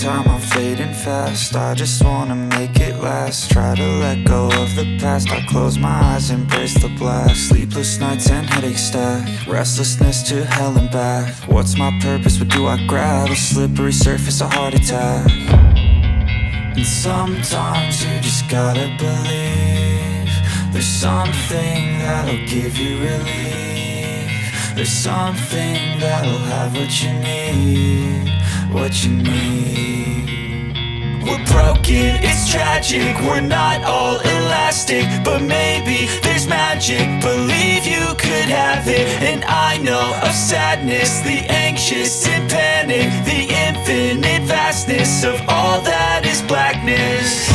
time, I'm fading fast. I just wanna make it last. Try to let go of the past. I close my eyes, embrace the blast. Sleepless nights and headaches stack. Restlessness to hell and back. What's my purpose? What do I grab? A slippery surface, a heart attack. And sometimes you just gotta believe there's something that'll give you relief. There's something that'll have what you need, what you need. We're broken, it's tragic, we're not all elastic, but maybe there's magic. Believe you could have it. And I know of sadness, the anxious and panic, the infinite vastness of all that is blackness.